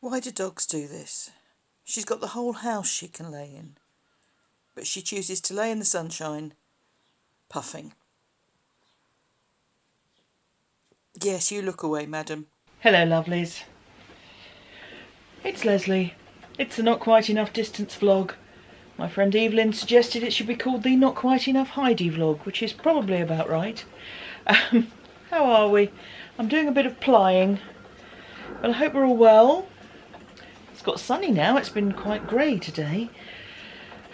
Why do dogs do this? She's got the whole house she can lay in, but she chooses to lay in the sunshine, puffing. Yes, you look away, madam. Hello, lovelies. It's Lesley. It's the Not Quite Enough Distance vlog. My friend Evelyn suggested it should be called the Not Quite Enough Heidi vlog, which is probably about right. How are we? I'm doing a bit of plying, but I hope we're all well. It's got sunny now. It's been quite grey today.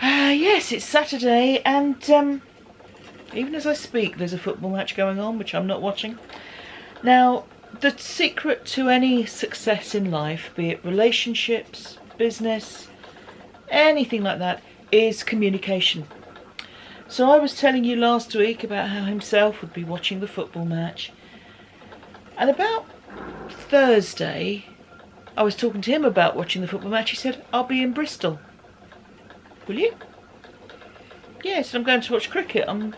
Yes, it's Saturday, and even as I speak, there's a football match going on, which I'm not watching. Now, the secret to any success in life, be it relationships, business, anything like that, is communication. So I was telling you last week about how himself would be watching the football match. And about Thursday, I was talking to him about watching the football match. He said, I'll be in Bristol. Will you? Yes, I'm going to watch cricket. I've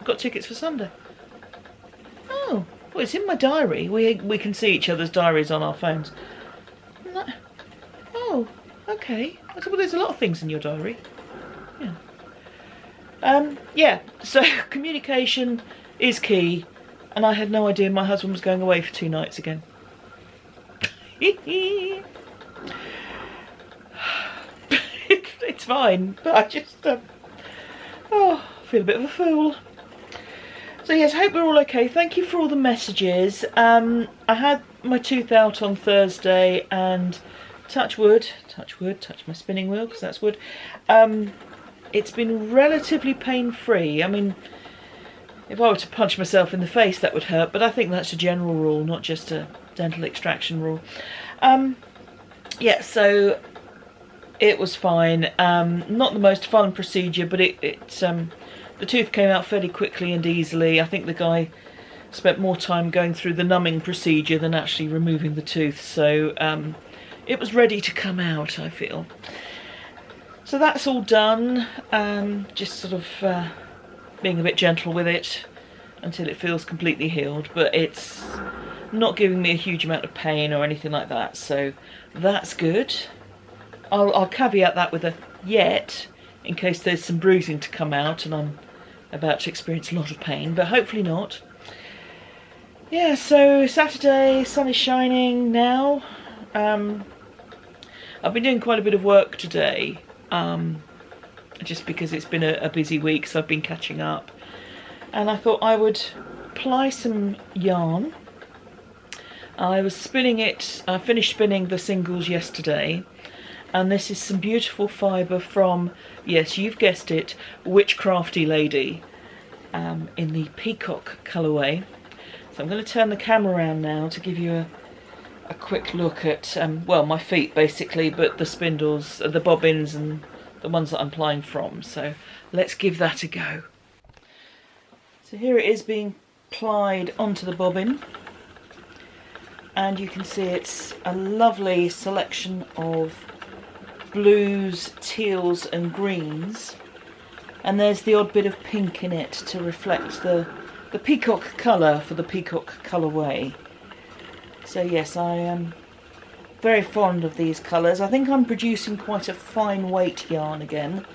got tickets for Sunday. Oh, well, it's in my diary. We can see each other's diaries on our phones. Oh, okay. I said, well, there's a lot of things in your diary. Yeah, so communication is key, and I had no idea my husband was going away for 2 nights again. It's fine, but I just I feel a bit of a fool. So yes, hope we're all okay. Thank you for all the messages. I had my tooth out on Thursday, and touch wood, touch my spinning wheel because that's wood. It's been relatively pain-free. I mean, if I were to punch myself in the face, that would hurt, but I think that's a general rule, not just a dental extraction rule. Yeah, so it was fine. Not the most fun procedure, but the tooth came out fairly quickly and easily. I think the guy spent more time going through the numbing procedure than actually removing the tooth, so it was ready to come out, I feel. So that's all done. Just sort of being a bit gentle with it until it feels completely healed, but it's not giving me a huge amount of pain or anything like that, so that's good. I'll caveat that with a yet, in case there's some bruising to come out and I'm about to experience a lot of pain, but hopefully not. Yeah, so Saturday, sun is shining now. I've been doing quite a bit of work today, just because it's been a busy week, so I've been catching up. And I thought I would ply some yarn. I was spinning it, I finished spinning the singles yesterday, and this is some beautiful fibre from, yes, you've guessed it, Witchcrafty Lady, in the peacock colourway. So I'm going to turn the camera around now to give you a quick look at, well, my feet basically, but the spindles, the bobbins and the ones that I'm plying from. So let's give that a go. So here it is being plied onto the bobbin, and you can see it's a lovely selection of blues, teals and greens, and there's the odd bit of pink in it to reflect the peacock colour for the peacock colourway. So yes, I am very fond of these colours. I think I'm producing quite a fine weight yarn again.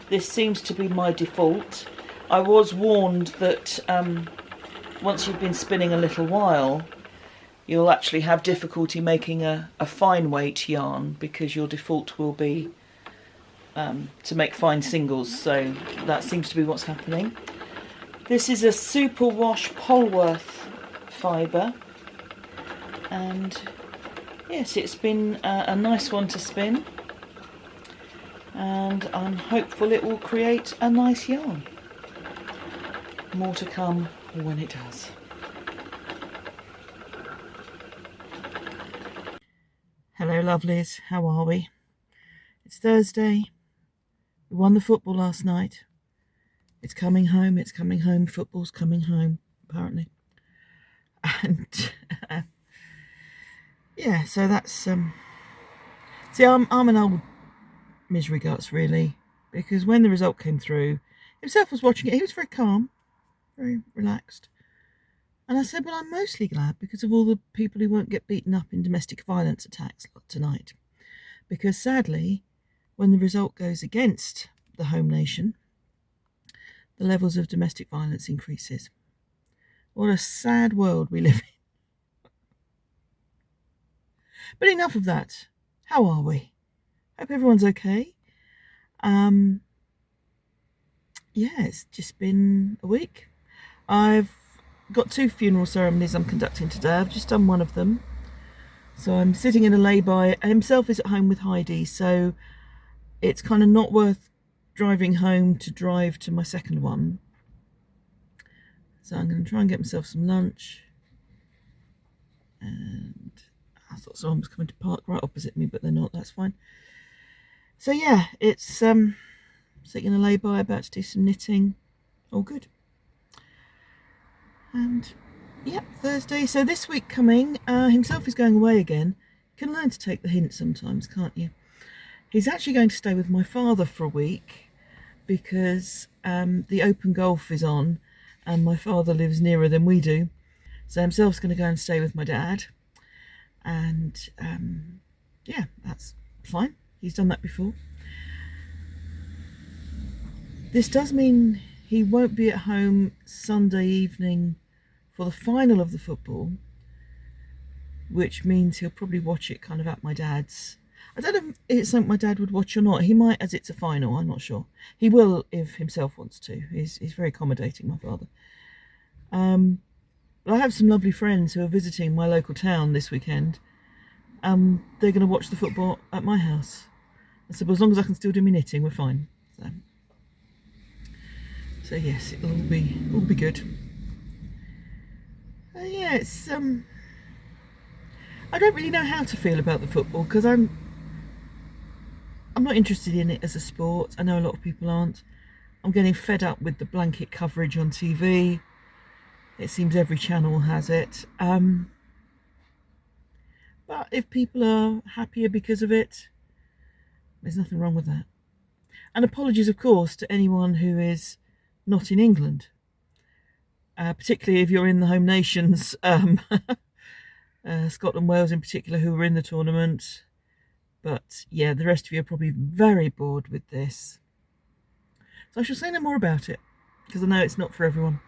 This seems to be my default. I was warned that once you've been spinning a little while, you'll actually have difficulty making a fine weight yarn, because your default will be to make fine singles, so that seems to be what's happening. This is a superwash Polworth fibre, and yes, it's been a nice one to spin, and I'm hopeful it will create a nice yarn. More to come when it does. Hello lovelies, how are we? It's Thursday. We won the football last night. It's coming home, football's coming home, apparently. And yeah, so that's see, I'm an old misery guts really, because when the result came through, himself was watching it, he was very calm, very relaxed. And I said, well, I'm mostly glad because of all the people who won't get beaten up in domestic violence attacks tonight. because sadly, when the result goes against the home nation, the levels of domestic violence increases. What a sad world we live in. But enough of that. How are we? Hope everyone's okay. It's just been a week. I've got 2 funeral ceremonies I'm conducting today. I've just done one of them. So I'm sitting in a lay-by. Himself is at home with Heidi, so it's kind of not worth driving home to drive to my second one. So I'm going to try and get myself some lunch. And I thought someone was coming to park right opposite me, but they're not. That's fine. So yeah, it's sitting in a lay-by, about to do some knitting. All good. And yeah, Thursday. So this week coming, himself is going away again. You can learn to take the hint sometimes, can't you? He's actually going to stay with my father for a week because the open golf is on and my father lives nearer than we do. So himself's going to go and stay with my dad. And that's fine. He's done that before. This does mean he won't be at home Sunday evening for the final of the football, which means he'll probably watch it kind of at my dad's. I don't know if it's something my dad would watch or not. He might, as it's a final, I'm not sure. He will if himself wants to. He's very accommodating, my father. But I have some lovely friends who are visiting my local town this weekend. They're going to watch the football at my house. I said, well, as long as I can still do my knitting, we're fine. So yes, it'll all be good. It's I don't really know how to feel about the football because I'm not interested in it as a sport. I know a lot of people aren't. I'm getting fed up with the blanket coverage on TV. It seems every channel has it. But if people are happier because of it, there's nothing wrong with that. And apologies, of course, to anyone who is not in England, particularly if you're in the home nations, Scotland, Wales in particular, who were in the tournament. But yeah, the rest of you are probably very bored with this. So I shall say no more about it, because I know it's not for everyone.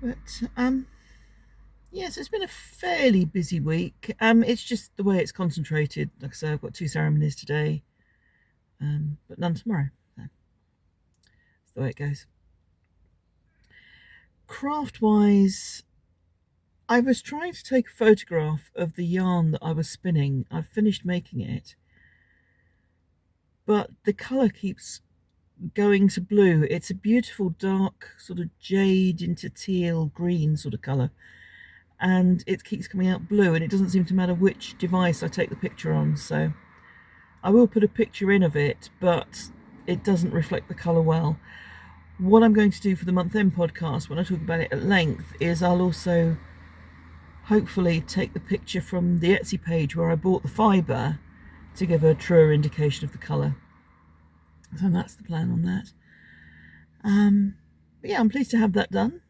But so it's been a fairly busy week. It's just the way it's concentrated. Like I say, I've got 2 ceremonies today, but none tomorrow. So that's the way it goes. Craft-wise, I was trying to take a photograph of the yarn that I was spinning. I've finished making it, but the colour keeps going to blue. It's a beautiful dark sort of jade into teal green sort of colour, and it keeps coming out blue, and it doesn't seem to matter which device I take the picture on. So I will put a picture in of it, but it doesn't reflect the colour well. What I'm going to do for the month end podcast, when I talk about it at length, is I'll also hopefully take the picture from the Etsy page where I bought the fibre to give a truer indication of the colour. So that's the plan on that. But yeah, I'm pleased to have that done.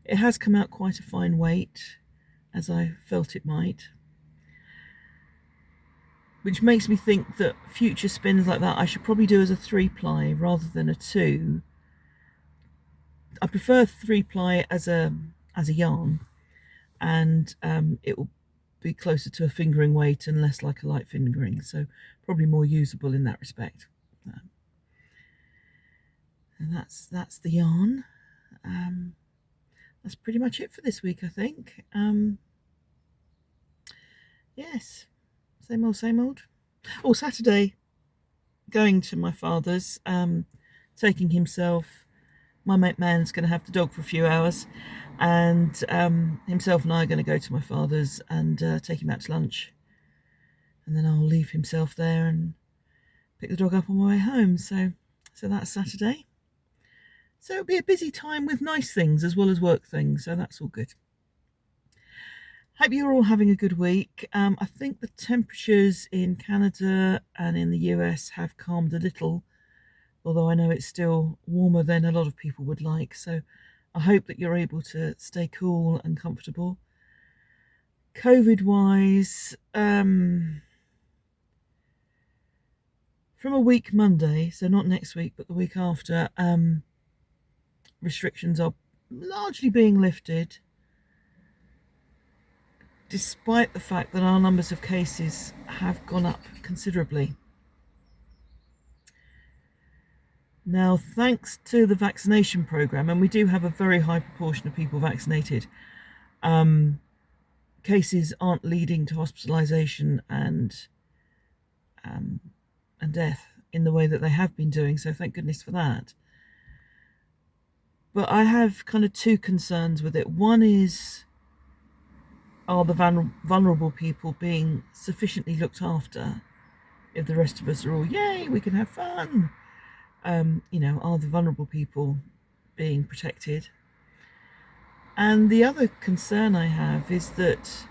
It has come out quite a fine weight, as I felt it might, which makes me think that future spins like that I should probably do as a 3-ply rather than a 2. I prefer 3-ply as a yarn, and it will be closer to a fingering weight and less like a light fingering, so probably more usable in that respect. And that's the yarn. That's pretty much it for this week, I think. Yes, same old. Oh, Saturday, going to my father's, taking himself. My mate man's going to have the dog for a few hours, and himself and I are going to go to my father's and take him out to lunch, and then I'll leave himself there and pick the dog up on my way home. So that's Saturday. So it'll be a busy time with nice things as well as work things, so that's all good. Hope you're all having a good week. I think the temperatures in Canada and in the US have calmed a little, although I know it's still warmer than a lot of people would like. So I hope that you're able to stay cool and comfortable. COVID-wise, from a week Monday, so not next week, but the week after, restrictions are largely being lifted, despite the fact that our numbers of cases have gone up considerably. Now, thanks to the vaccination programme, and we do have a very high proportion of people vaccinated, cases aren't leading to hospitalisation and death in the way that they have been doing, so thank goodness for that. But I have kind of two concerns with it. One is, are the vulnerable people being sufficiently looked after if the rest of us are all, yay, we can have fun? Are the vulnerable people being protected? And the other concern I have is that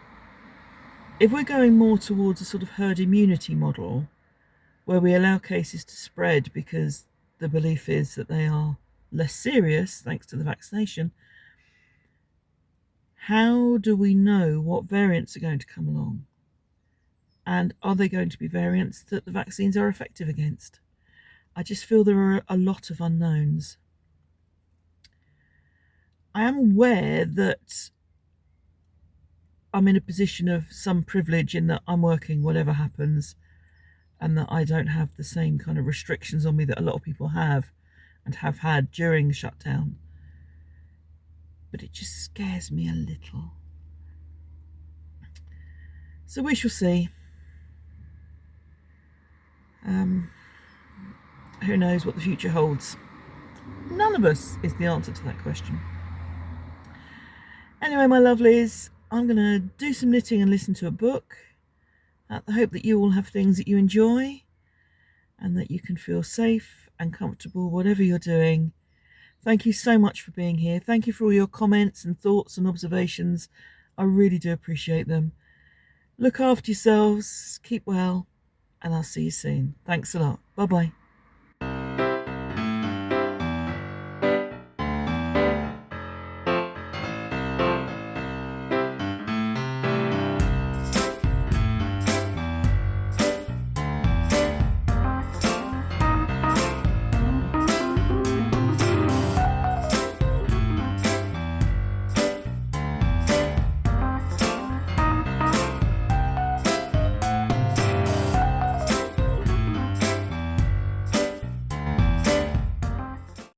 if we're going more towards a sort of herd immunity model, where we allow cases to spread because the belief is that they are less serious thanks to the vaccination, how do we know what variants are going to come along? And are they going to be variants that the vaccines are effective against? I just feel there are a lot of unknowns. I am aware that I'm in a position of some privilege in that I'm working whatever happens, and that I don't have the same kind of restrictions on me that a lot of people have and have had during the shutdown. But it just scares me a little. So we shall see. Who knows what the future holds? None of us is the answer to that question. Anyway, my lovelies, I'm going to do some knitting and listen to a book. I hope that you all have things that you enjoy and that you can feel safe and comfortable whatever you're doing. Thank you so much for being here. Thank you for all your comments and thoughts and observations. I really do appreciate them. Look after yourselves, keep well, and I'll see you soon. Thanks a lot. Bye-bye.